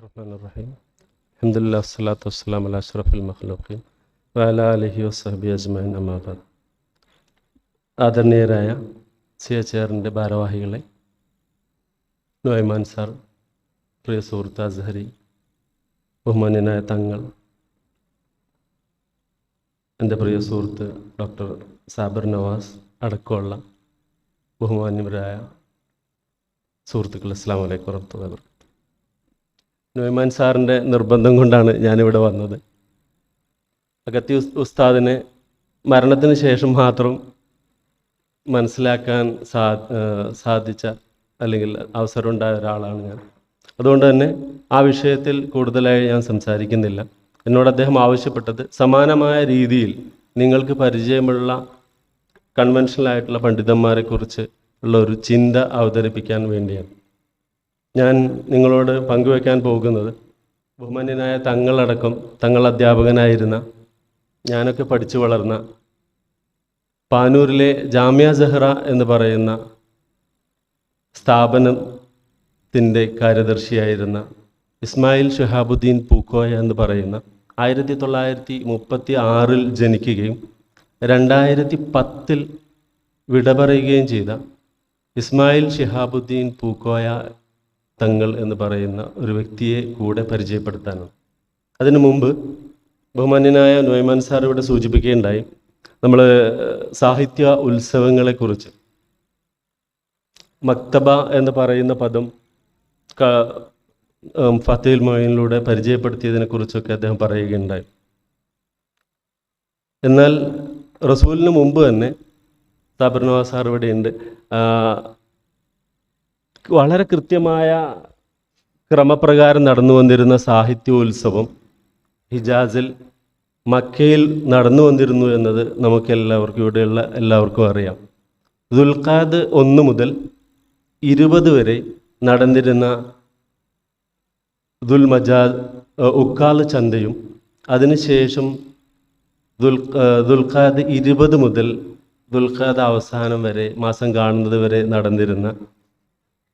ബിസ്മില്ലാഹിർറഹ്മാനിർറഹീം. അൽഹംദുലില്ലാഹി വസ്സലാത്തു വസ്സലാമു അലാ അഷ്റഫിൽ മഖ്ലൂഖീൻ വഅലാ ആലിഹി വസ്സഹ്ബിഹി അജ്മഈൻ അമ്മാ ബഅദ്. ആദരണീയരായ CHR ഭാരവാഹികളെ, നുഐമാൻ സാർ, പ്രിയ സുഹൃത്ത് അസ്ഹരി, ബഹുമാന്യനായ തങ്ങൾ, എൻ്റെ പ്രിയ സുഹൃത്ത് ഡോക്ടർ സാബിർ നവാസ് അടക്കമുള്ള ബഹുമാന്യരായ സുഹൃത്തുക്കൾ, അസ്സലാമു അലൈക്കും വറഹ്മത്തുള്ളാഹി വബറകാതുഹു. നുഐമാൻ സാറിൻ്റെ നിർബന്ധം കൊണ്ടാണ് ഞാനിവിടെ വന്നത്. അഗത്തി ഉസ്താദിനെ മരണത്തിന് ശേഷം മാത്രം മനസ്സിലാക്കാൻ സാധിച്ച അല്ലെങ്കിൽ അവസരമുണ്ടായ ഒരാളാണ് ഞാൻ. അതുകൊണ്ട് തന്നെ ആ വിഷയത്തിൽ കൂടുതലായി ഞാൻ സംസാരിക്കുന്നില്ല. എന്നോട് അദ്ദേഹം ആവശ്യപ്പെട്ടത് സമാനമായ രീതിയിൽ നിങ്ങൾക്ക് പരിചയമുള്ള കൺവെൻഷനലായിട്ടുള്ള പണ്ഡിതന്മാരെക്കുറിച്ച് ഉള്ള ഒരു ചിന്ത അവതരിപ്പിക്കാൻ വേണ്ടിയാണ്. ഞാൻ നിങ്ങളോട് പങ്കുവയ്ക്കാൻ പോകുന്നത് ബഹുമാന്യനായ തങ്ങളടക്കം തങ്ങൾ അധ്യാപകനായിരുന്ന, ഞാനൊക്കെ പഠിച്ചു വളർന്ന പാനൂരിലെ ജാമിയ സഹ്റ എന്ന് പറയുന്ന സ്ഥാപനത്തിൻ്റെ കാര്യദർശിയായിരുന്ന ഇസ്മായിൽ ഷിഹാബുദ്ദീൻ പൂക്കോയ എന്ന് പറയുന്ന 1936 ജനിക്കുകയും 2010 വിട പറയുകയും ചെയ്ത ഇസ്മായിൽ ഷിഹാബുദ്ദീൻ പൂക്കോയ തങ്ങൾ എന്ന് പറയുന്ന ഒരു വ്യക്തിയെ കൂടെ പരിചയപ്പെടുത്താനാണ്. അതിനു മുമ്പ് ബഹുമാന്യനായ നുഐമാൻ സാർ ഇവിടെ സൂചിപ്പിക്കുകയുണ്ടായി, നമ്മൾ സാഹിത്യ ഉത്സവങ്ങളെക്കുറിച്ച് മക്തബ എന്ന് പറയുന്ന പദം ഫതീൽ മൊയ്നിലൂടെ പരിചയപ്പെടുത്തിയതിനെക്കുറിച്ചൊക്കെ അദ്ദേഹം പറയുകയുണ്ടായി. എന്നാൽ റസൂലിന് മുമ്പ് തന്നെ സാബിർ നവാസ് സാർ ഇവിടെയുണ്ട്. വളരെ കൃത്യമായ ക്രമപ്രകാരം നടന്നു വന്നിരുന്ന സാഹിത്യോത്സവം ഹിജാസിൽ മക്കയിൽ നടന്നു വന്നിരുന്നു എന്നത് നമുക്കെല്ലാവർക്കും, ഇവിടെയുള്ള എല്ലാവർക്കും അറിയാം. ദുൽഖാദ് 1 മുതൽ 20 വരെ നടന്നിരുന്ന ഉക്കാൽ ചന്തയും, അതിനുശേഷം ദുൽഖാദ് 20 മുതൽ ദുൽഖാദ് അവസാനം വരെ, മാസം കാണുന്നത് വരെ നടന്നിരുന്ന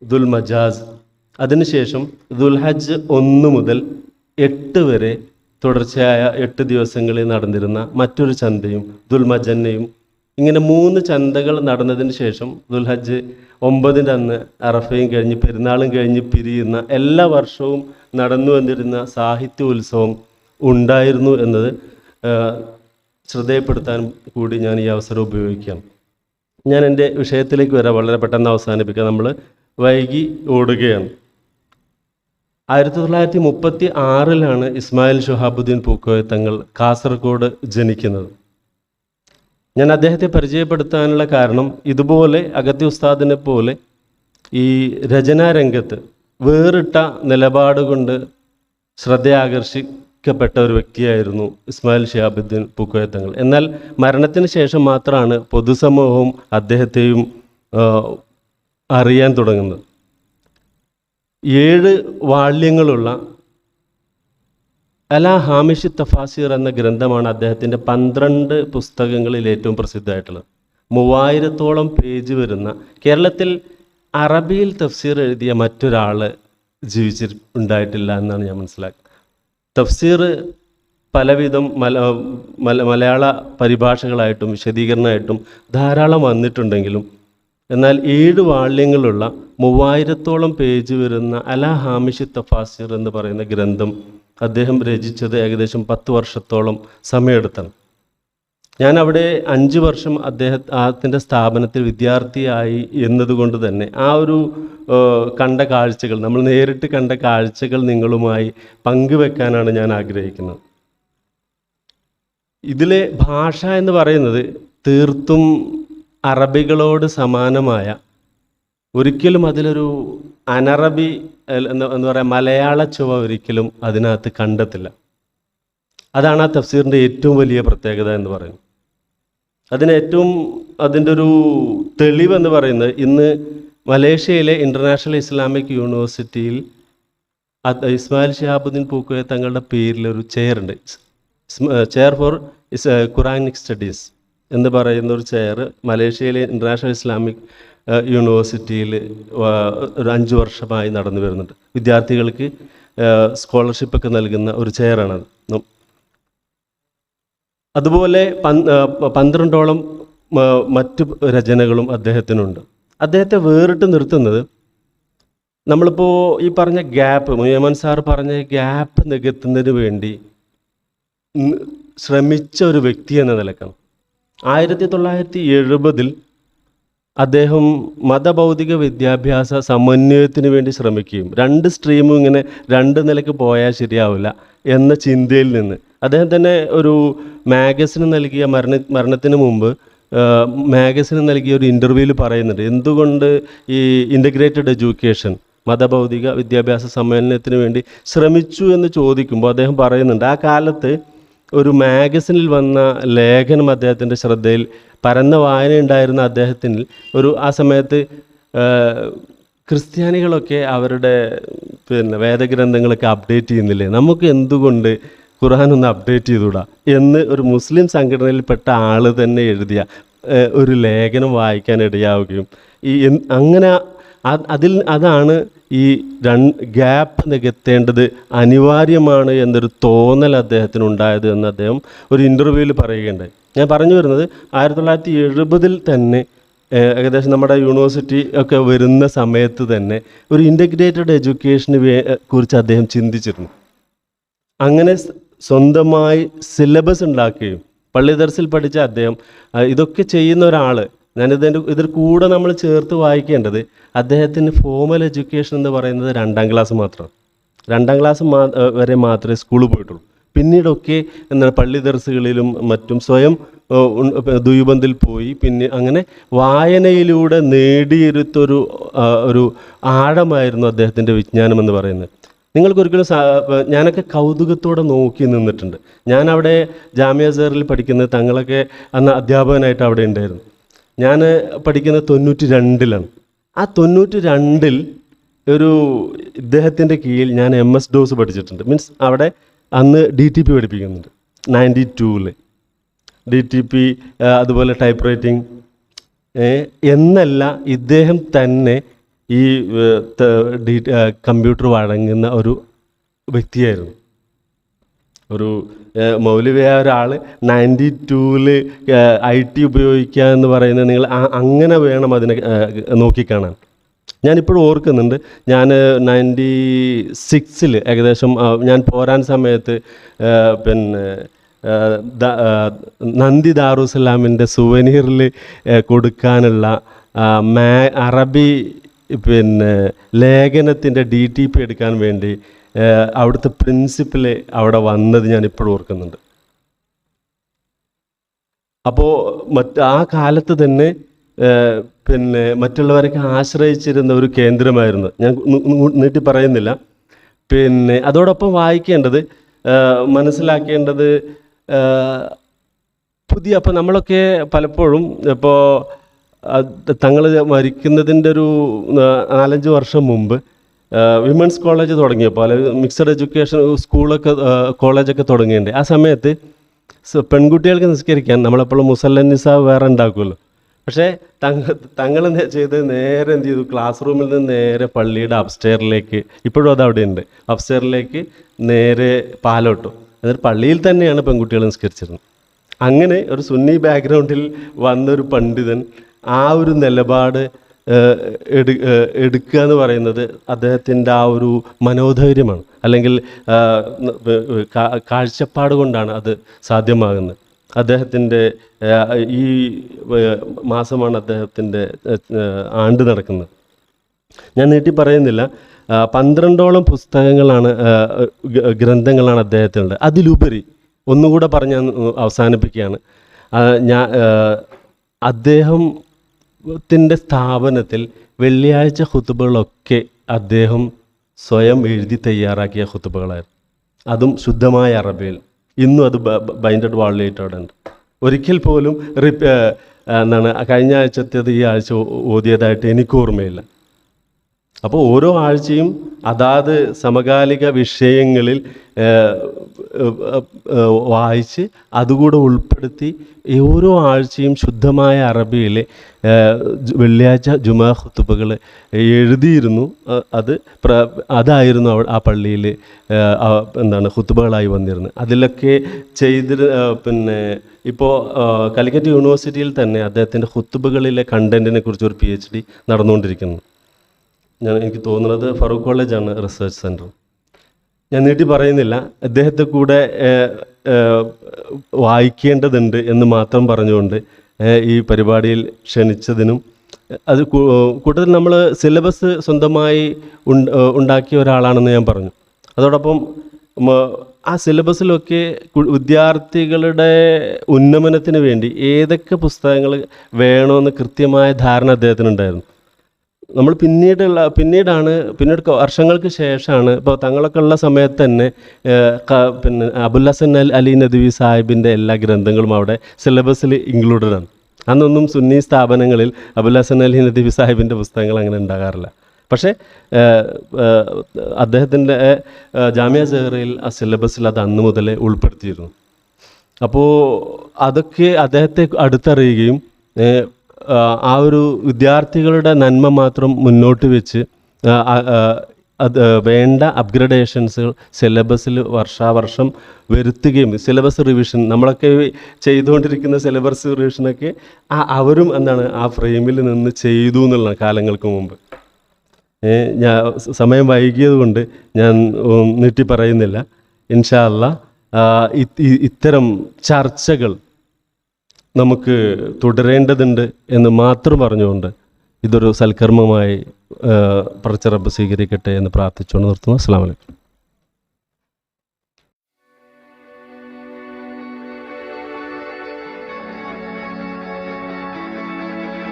ദുൽമജാസ്, അതിനുശേഷം ദുൽഹജ്ജ് 1 മുതൽ 8 വരെ തുടർച്ചയായ 8 ദിവസങ്ങളിൽ നടന്നിരുന്ന മറ്റൊരു ചന്തയും ദുൽമജന്നയും, ഇങ്ങനെ 3 ചന്തകൾ നടന്നതിന് ശേഷം ദുൽഹജ്ജ് 9 അന്ന് അറഫയും കഴിഞ്ഞ് പെരുന്നാളും കഴിഞ്ഞ് പിരിയുന്ന എല്ലാ വർഷവും നടന്നു വന്നിരുന്ന സാഹിത്യോത്സവം ഉണ്ടായിരുന്നു എന്നത് ശ്രദ്ധയപ്പെടുത്താൻ കൂടി ഞാൻ ഈ അവസരം ഉപയോഗിക്കാം. ഞാൻ എൻ്റെ വിഷയത്തിലേക്ക് വരാം, വളരെ പെട്ടെന്ന് അവസാനിപ്പിക്കാം. നമ്മൾ വൈകി ഓടുകയാണ്. 1936 ഇസ്മായിൽ ഷിഹാബുദ്ദീൻ പൂക്കോയ തങ്ങൾ കാസർഗോഡ് ജനിക്കുന്നത്. ഞാൻ അദ്ദേഹത്തെ പരിചയപ്പെടുത്താനുള്ള കാരണം, ഇതുപോലെ അഗത്തി ഉസ്താദിനെ പോലെ ഈ രചനാരംഗത്ത് വേറിട്ട നിലപാട് കൊണ്ട് ശ്രദ്ധയാകർഷിക്കപ്പെട്ട ഒരു വ്യക്തിയായിരുന്നു ഇസ്മായിൽ ഷിഹാബുദ്ദീൻ പൂക്കോയ തങ്ങൾ. എന്നാൽ മരണത്തിന് ശേഷം മാത്രമാണ് പൊതുസമൂഹവും അദ്ദേഹത്തെയും അറിയാൻ തുടങ്ങുന്നത്. 7 വാള്യങ്ങളുള്ള അലാ ഹാമിഷ് തഫാസീർ എന്ന ഗ്രന്ഥമാണ് അദ്ദേഹത്തിൻ്റെ 12 പുസ്തകങ്ങളിൽ ഏറ്റവും പ്രസിദ്ധമായിട്ടുള്ളത്. 3000-ഓളം പേജ് വരുന്ന, കേരളത്തിൽ അറബിയിൽ തഫ്സീർ എഴുതിയ മറ്റൊരാൾ ഉണ്ടായിട്ടില്ല എന്നാണ് ഞാൻ മനസ്സിലാക്കുന്നത്. തഫ്സീർ പലവിധം മലയാള പരിഭാഷകളായിട്ടും വിശദീകരണമായിട്ടും ധാരാളം വന്നിട്ടുണ്ടെങ്കിലും, എന്നാൽ 7 വാള്യങ്ങളുള്ള 3000-ഓളം പേജ് വരുന്ന അലാ ഹാമിഷ് തഫാസീർ എന്ന് പറയുന്ന ഗ്രന്ഥം അദ്ദേഹം രചിച്ചത് ഏകദേശം 10 വർഷത്തോളം സമയമെടുത്താണ്. ഞാൻ അവിടെ 5 വർഷം അദ്ദേഹത്തിൻ്റെ സ്ഥാപനത്തിൽ വിദ്യാർത്ഥിയായി എന്നതുകൊണ്ട് തന്നെ ആ ഒരു കണ്ട കാഴ്ചകൾ, നമ്മൾ നേരിട്ട് കണ്ട കാഴ്ചകൾ നിങ്ങളുമായി പങ്കുവെക്കാനാണ് ഞാൻ ആഗ്രഹിക്കുന്നത്. ഇതിലെ ഭാഷ എന്ന് പറയുന്നത് തീർത്തും അറബികളോട് സമാനമായ, ഒരിക്കലും അതിലൊരു അനറബി എന്ന് പറയാം, മലയാള ചുവ ഒരിക്കലും അതിനകത്ത് കണ്ടെത്തില്ല. അതാണ് ആ തഫ്സീറിൻ്റെ ഏറ്റവും വലിയ പ്രത്യേകത എന്ന് പറയുന്നത്. അതിൻ്റെ ഒരു തെളിവെന്ന് പറയുന്നത്, ഇന്ന് മലേഷ്യയിലെ ഇൻ്റർനാഷണൽ ഇസ്ലാമിക് യൂണിവേഴ്സിറ്റിയിൽ ഇസ്മായിൽ ഷിഹാബുദ്ദീൻ പൂക്കോയ തങ്ങളുടെ പേരിലൊരു ചെയറുണ്ട്. ചെയർ ഫോർ ഖുറാനിക് സ്റ്റഡീസ് എന്ന് പറയുന്ന ഒരു ചെയർ മലേഷ്യയിലെ ഇൻ്റർനാഷണൽ ഇസ്ലാമിക് യൂണിവേഴ്സിറ്റിയിൽ ഒരു 5 വർഷമായി നടന്നു വരുന്നുണ്ട്. വിദ്യാർത്ഥികൾക്ക് സ്കോളർഷിപ്പൊക്കെ നൽകുന്ന ഒരു ചെയറാണത്. അതുപോലെ 12ഓളം മറ്റു രചനകളും അദ്ദേഹത്തിനുണ്ട്. അദ്ദേഹത്തെ വേറിട്ട് നിർത്തുന്നത്, നമ്മളിപ്പോൾ ഈ പറഞ്ഞ ഗ്യാപ്പ്, മുയമ്മൻ സാർ പറഞ്ഞ ഗ്യാപ്പ് നികത്തുന്നതിന് വേണ്ടി ശ്രമിച്ച ഒരു വ്യക്തി എന്ന നിലക്കാണ്. 1970 അദ്ദേഹം മതഭൗതിക വിദ്യാഭ്യാസ സമന്വയത്തിന് വേണ്ടി ശ്രമിക്കുകയും 2 സ്ട്രീമും ഇങ്ങനെ 2 നിലയ്ക്ക് പോയാൽ ശരിയാവില്ല എന്ന ചിന്തയിൽ നിന്ന് അദ്ദേഹം തന്നെ ഒരു മാഗസിന് നൽകിയ മരണത്തിന് മുമ്പ് മാഗസിന് നൽകിയ ഒരു ഇൻ്റർവ്യൂവിൽ പറയുന്നുണ്ട്, എന്തുകൊണ്ട് ഈ ഇൻ്റഗ്രേറ്റഡ് എഡ്യൂക്കേഷൻ മതഭൗതിക വിദ്യാഭ്യാസ സമ്മേളനത്തിന് വേണ്ടി ശ്രമിച്ചു എന്ന് ചോദിക്കുമ്പോൾ അദ്ദേഹം പറയുന്നുണ്ട്, ആ കാലത്ത് ഒരു മാഗസിനിൽ വന്ന ലേഖനം അദ്ദേഹത്തിൻ്റെ ശ്രദ്ധയിൽ, പരന്ന വായനയുണ്ടായിരുന്ന അദ്ദേഹത്തിന് ആ സമയത്ത് ക്രിസ്ത്യാനികളൊക്കെ അവരുടെ വേദഗ്രന്ഥങ്ങളൊക്കെ അപ്ഡേറ്റ് ചെയ്യുന്നില്ലേ, നമുക്ക് എന്തുകൊണ്ട് ഖുർആൻ അപ്ഡേറ്റ് ചെയ്തുകൂടാ എന്ന് ഒരു മുസ്ലിം സംഘടനയിൽപ്പെട്ട ആൾ തന്നെ എഴുതിയ ഒരു ലേഖനം വായിക്കാൻ ഇടയാവുകയും അങ്ങനെ അതാണ് ഈ ഗ്യാപ്പ് നികത്തേണ്ടത് അനിവാര്യമാണ് എന്നൊരു തോന്നൽ അദ്ദേഹത്തിനുണ്ടായത് എന്ന് അദ്ദേഹം ഒരു ഇൻ്റർവ്യൂവിൽ പറയുകയുണ്ടായി. ഞാൻ പറഞ്ഞു വരുന്നത് 1970 തന്നെ ഏകദേശം നമ്മുടെ യൂണിവേഴ്സിറ്റി ഒക്കെ വരുന്ന സമയത്ത് തന്നെ ഒരു ഇൻ്റഗ്രേറ്റഡ് എഡ്യൂക്കേഷന് കുറിച്ച് അദ്ദേഹം ചിന്തിച്ചിരുന്നു. അങ്ങനെ സ്വന്തമായി സിലബസ് ഉണ്ടാക്കുകയും പള്ളി ദർസിൽ പഠിച്ച അദ്ദേഹം ഇതൊക്കെ ചെയ്യുന്ന ഒരാൾ, ഇതിൽ കൂടെ നമ്മൾ ചേർത്ത് വായിക്കേണ്ടത് അദ്ദേഹത്തിന് ഫോമൽ എഡ്യൂക്കേഷൻ എന്ന് പറയുന്നത് 2ാം ക്ലാസ് മാത്രമാണ്. 2ാം ക്ലാസ് വരെ മാത്രമേ സ്കൂളിൽ പോയിട്ടുള്ളൂ. പിന്നീടൊക്കെ പള്ളി ദർസുകളിലും മറ്റും സ്വയം ദ്വീപന്തിൽ പോയി പിന്നെ അങ്ങനെ വായനയിലൂടെ നേടിയെടുത്തൊരു ആഴമായിരുന്നു അദ്ദേഹത്തിൻ്റെ വിജ്ഞാനം എന്ന് പറയുന്നത്. നിങ്ങൾക്കൊരിക്കലും ഞാനൊക്കെ കൗതുകത്തോടെ നോക്കി നിന്നിട്ടുണ്ട്. ഞാനവിടെ ജാമിയ അസ്ഹറിൽ പഠിക്കുന്നത്, തങ്ങളൊക്കെ അന്ന് അധ്യാപകനായിട്ട് അവിടെ ഉണ്ടായിരുന്നു. ഞാൻ പഠിക്കുന്നത് 92-ലാണ്. ആ 92-ൽ ഇദ്ദേഹത്തിൻ്റെ കീഴിൽ ഞാൻ MS DOS പഠിച്ചിട്ടുണ്ട്. മീൻസ് അവിടെ അന്ന് DTP പഠിപ്പിക്കുന്നുണ്ട്. 92-ൽ DTP, അതുപോലെ ടൈപ്പ് റൈറ്റിംഗ് എന്നല്ല, ഇദ്ദേഹം തന്നെ ഈ കമ്പ്യൂട്ടർ വഴങ്ങുന്ന ഒരു വ്യക്തിയായിരുന്നു. ഒരു മൗലവിയായ ഒരാൾ 92-ൽ IT ഉപയോഗിക്കുക എന്ന് പറയുന്നത് നിങ്ങൾ അങ്ങനെ വേണം അതിനെ നോക്കിക്കാണാൻ. ഞാനിപ്പോഴും ഓർക്കുന്നുണ്ട്, ഞാൻ 96-ൽ ഏകദേശം ഞാൻ പോരാൻ സമയത്ത് നന്ദി ദാറുസലാമിൻ്റെ സുവനീറിൽ കൊടുക്കാനുള്ള അറബി ലേഖനത്തിൻ്റെ DTP എടുക്കാൻ വേണ്ടി അവിടുത്തെ പ്രിൻസിപ്പൽ അവിടെ വന്നത് ഞാൻ ഇപ്പോഴും ഓർക്കുന്നുണ്ട്. അപ്പോൾ ആ കാലത്ത് തന്നെ മറ്റുള്ളവരൊക്കെ ആശ്രയിച്ചിരുന്ന ഒരു കേന്ദ്രമായിരുന്നു. ഞാൻ നീട്ടി പറയുന്നില്ല. അതോടൊപ്പം വായിക്കേണ്ടത്, മനസ്സിലാക്കേണ്ടത് അപ്പോൾ നമ്മളൊക്കെ പലപ്പോഴും ഇപ്പോൾ തങ്ങൾ മരിക്കുന്നതിൻ്റെ ഒരു 4-5 വർഷം മുമ്പ് വിമൻസ് കോളേജ് തുടങ്ങിയപ്പോൾ, അല്ലെങ്കിൽ മിക്സഡ് എഡ്യൂക്കേഷൻ സ്കൂളൊക്കെ കോളേജൊക്കെ തുടങ്ങിയിട്ടുണ്ട്. ആ സമയത്ത് പെൺകുട്ടികൾക്ക് നിസ്കരിക്കാൻ നമ്മളെപ്പോഴും മുസല്ലൻ നിസാ വേറെ ഉണ്ടാക്കുമല്ലോ. പക്ഷേ തങ്ങൾ ചെയ്ത് നേരെ എന്ത് ചെയ്തു, ക്ലാസ് റൂമിൽ നിന്ന് നേരെ പള്ളിയുടെ അപ്സ്റ്റെയറിലേക്ക്, ഇപ്പോഴും അത് അവിടെ ഉണ്ട്, അപ്സ്റ്റെയറിലേക്ക് നേരെ പാലോട്ടു. എന്നിട്ട് പള്ളിയിൽ തന്നെയാണ് പെൺകുട്ടികൾ നിസ്കരിച്ചിരുന്നത്. അങ്ങനെ ഒരു സുന്നി ബാക്ക്ഗ്രൗണ്ടിൽ വന്നൊരു പണ്ഡിതൻ ആ ഒരു നിലപാട് എടുക്കുക എന്ന് പറയുന്നത് അദ്ദേഹത്തിൻ്റെ ആ ഒരു മനോധൈര്യമാണ്, അല്ലെങ്കിൽ കാഴ്ചപ്പാട് കൊണ്ടാണ് അത് സാധ്യമാകുന്നത്. അദ്ദേഹത്തിൻ്റെ ഈ മാസമാണ് അദ്ദേഹത്തിൻ്റെ ആണ്ട് നടക്കുന്നത്. ഞാൻ നീട്ടി പറയുന്നില്ല. 12ഓളം പുസ്തകങ്ങളാണ്, ഗ്രന്ഥങ്ങളാണ് അദ്ദേഹത്തിനുണ്ട്. അതിലുപരി ഒന്നുകൂടെ പറഞ്ഞ് ഞാൻ അവസാനിപ്പിക്കുകയാണ്. അദ്ദേഹത്തിൻ്റെ സ്ഥാപനത്തിൽ വെള്ളിയാഴ്ച ഖുതുബകളൊക്കെ അദ്ദേഹം സ്വയം എഴുതി തയ്യാറാക്കിയ ഖുതുബകളായിരുന്നു. അതും ശുദ്ധമായ അറബിയിൽ. ഇന്നും അത് ബൈൻഡഡ് വാളിലായിട്ട് അവിടെ ഉണ്ട്. ഒരിക്കൽ പോലും കഴിഞ്ഞ ആഴ്ചത്തേത് ഈ ആഴ്ച ഓതിയതായിട്ട് എനിക്ക് ഓർമ്മയില്ല. അപ്പോൾ ഓരോ ആഴ്ചയും അതാത് സമകാലിക വിഷയങ്ങളിൽ വായിച്ച് അതുകൂടെ ഉൾപ്പെടുത്തി ഓരോ ആഴ്ചയും ശുദ്ധമായ അറബിയിൽ വെള്ളിയാഴ്ച ജുമാ ഖുതുബകൾ എഴുതിയിരുന്നു. അതായിരുന്നു ആ പള്ളിയിൽ എന്താണ് ഖുതുബകളായി വന്നിരുന്നത്. അതിലൊക്കെ പിന്നെ ഇപ്പോൾ കാലിക്കറ്റ് യൂണിവേഴ്സിറ്റിയിൽ തന്നെ അദ്ദേഹത്തിൻ്റെ ഖുതുബകളിലെ കണ്ടൻറ്റിനെ കുറിച്ച് ഒരു PhD നടന്നുകൊണ്ടിരിക്കുന്നു. എനിക്ക് തോന്നുന്നത് ഫറൂഖ് കോളേജാണ് റിസർച്ച് സെൻറ്റർ. ഞാൻ നീട്ടി പറയുന്നില്ല. അദ്ദേഹത്തെ കൂടെ വായിക്കേണ്ടതുണ്ട് എന്ന് മാത്രം പറഞ്ഞുകൊണ്ട് ഈ പരിപാടിയിൽ ക്ഷണിച്ചതിനും, അത് കൂട്ടത്തിൽ നമ്മൾ സിലബസ് സ്വന്തമായി ഉണ്ടാക്കിയ ഒരാളാണെന്ന് ഞാൻ പറഞ്ഞു. അതോടൊപ്പം ആ സിലബസിലൊക്കെ വിദ്യാർത്ഥികളുടെ ഉന്നമനത്തിന് വേണ്ടി ഏതൊക്കെ പുസ്തകങ്ങൾ വേണമെന്ന് കൃത്യമായ ധാരണ അദ്ദേഹത്തിനുണ്ടായിരുന്നു. നമ്മൾ പിന്നീട് വർഷങ്ങൾക്ക് ശേഷമാണ്, ഇപ്പോൾ തങ്ങളൊക്കെ ഉള്ള സമയത്ത് തന്നെ പിന്നെ അബുൽ ഹസൻ അലി നദ്വി സാഹിബിൻ്റെ എല്ലാ ഗ്രന്ഥങ്ങളും അവിടെ സിലബസിൽ ഇൻക്ലൂഡഡ് ആണ്. അന്നൊന്നും സുന്നി സ്ഥാപനങ്ങളിൽ അബുൽ ഹസൻ അലി നദ്വി സാഹിബിൻ്റെ പുസ്തകങ്ങൾ അങ്ങനെ ഉണ്ടാകാറില്ല. പക്ഷേ അദ്ദേഹത്തിൻ്റെ ജാമിയ സെഹ്റയിൽ ആ സിലബസിൽ അത് അന്ന് മുതലേ ഉൾപ്പെടുത്തിയിരുന്നു. അപ്പോൾ അതൊക്കെ അദ്ദേഹത്തെ അടുത്തറിയുകയും ആ ഒരു വിദ്യാർത്ഥികളുടെ നന്മ മാത്രം മുന്നോട്ട് വെച്ച് അത് വേണ്ട അപ്ഗ്രഡേഷൻസ് സിലബസിൽ വർഷാവർഷം വരുത്തുകയും, സിലബസ് റിവിഷൻ നമ്മളൊക്കെ ചെയ്തുകൊണ്ടിരിക്കുന്ന സിലബസ് റിവിഷനൊക്കെ അവരും ആ ഫ്രെയിമിൽ നിന്ന് ചെയ്തു എന്നുള്ള കാലങ്ങൾക്ക് മുമ്പ്. ഞാൻ സമയം വൈകിയത് കൊണ്ട് ഞാൻ നീട്ടി പറയുന്നില്ല. ഇൻഷാ അല്ലാഹ് ഇത്തരം ചർച്ചകൾ നമുക്ക് തുടരേണ്ടതുണ്ട് എന്ന് മാത്രം പറഞ്ഞുകൊണ്ട് ഇതൊരു സൽക്കർമ്മമായി പടച്ച റബ്ബ് സ്വീകരിക്കട്ടെ എന്ന് പ്രാർത്ഥിച്ചുകൊണ്ട് നിർത്തുന്നു. അസ്സലാമു അലൈക്കും.